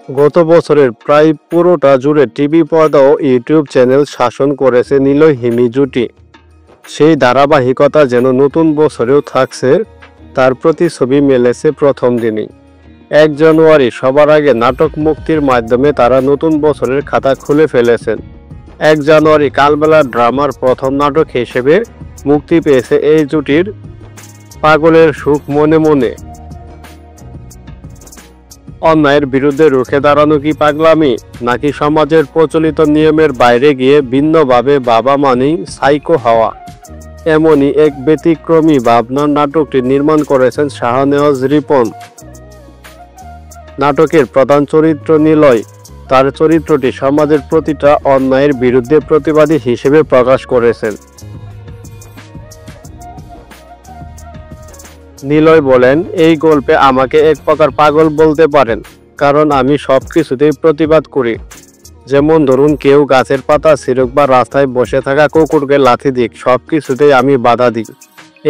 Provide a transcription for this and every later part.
গত বছরের প্রায় পুরোটা জুড়ে টিভি পর্দা ও ইউটিউব চ্যানেল শাসন করেছে নিলয় হিমি জুটি। সেই ধারাবাহিকতা যেন নতুন বছরেও থাকছে, তার প্রতিছবি মেলেছে প্রথম দিনেই। ১ জানুয়ারি সবার আগে নাটক মুক্তির মাধ্যমে তারা নতুন বছরের খাতা খুলে ফেলেছেন। ১ জানুয়ারি কালবেলা ড্রামার প্রথম নাটক হিসেবে মুক্তি পেয়েছে এই জুটির পাগলের সুখ মনে মনে। অন্যায়ের বিরুদ্ধে রুখে দাঁড়ানো কি পাগলামি, নাকি সমাজের প্রচলিত নিয়মের বাইরে গিয়ে ভিন্নভাবে বাবা মানেই সাইকো হওয়া? এমনই এক ব্যতিক্রমী ভাবনার নাটকটি নির্মাণ করেছেন শাহনেওয়াজ রিপন। নাটকের প্রধান চরিত্র নিলয়। তার চরিত্রটি সমাজের প্রতিটা অন্যায়ের বিরুদ্ধে প্রতিবাদী হিসেবে প্রকাশ করেছেন। নিলয় বলেন, এই গল্পে আমাকে এক প্রকার পাগল বলতে পারেন, কারণ আমি সবকিছুতেই প্রতিবাদ করি। যেমন ধরুন, কেউ গাছের পাতা ছিঁড়ুক বা রাস্তায় বসে থাকা কুকুরকে লাথি দিক, সবকিছুতেই আমি বাধা দিই।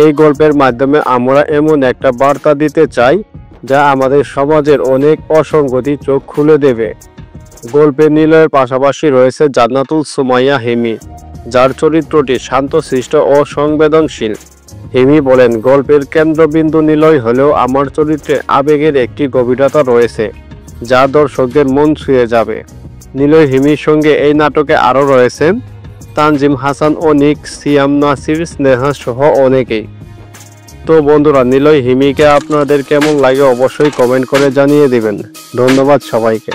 এই গল্পের মাধ্যমে আমরা এমন একটা বার্তা দিতে চাই যা আমাদের সমাজের অনেক অসঙ্গতি চোখ খুলে দেবে। গল্পে নিলয়ের পাশাপাশি রয়েছে জান্নাতুল সুমাইয়া হিমি, যার চরিত্রটি শান্তশিষ্ট ও সংবেদনশীল। হিমি বলেন, গল্পের কেন্দ্রবিন্দু নিলয় হলেও আমার চরিত্রে আবেগের একটি গভীরতা রয়েছে যা দর্শকদের মন ছুঁয়ে যাবে। নিলয় হিমির সঙ্গে এই নাটকে আরও রয়েছেন তানজিম হাসান, অনিক, সিয়াম নাসির, স্নেহা সহ অনেকেই। তো বন্ধুরা, নিলয় হিমিকে আপনাদের কেমন লাগে অবশ্যই কমেন্ট করে জানিয়ে দিবেন। ধন্যবাদ সবাইকে।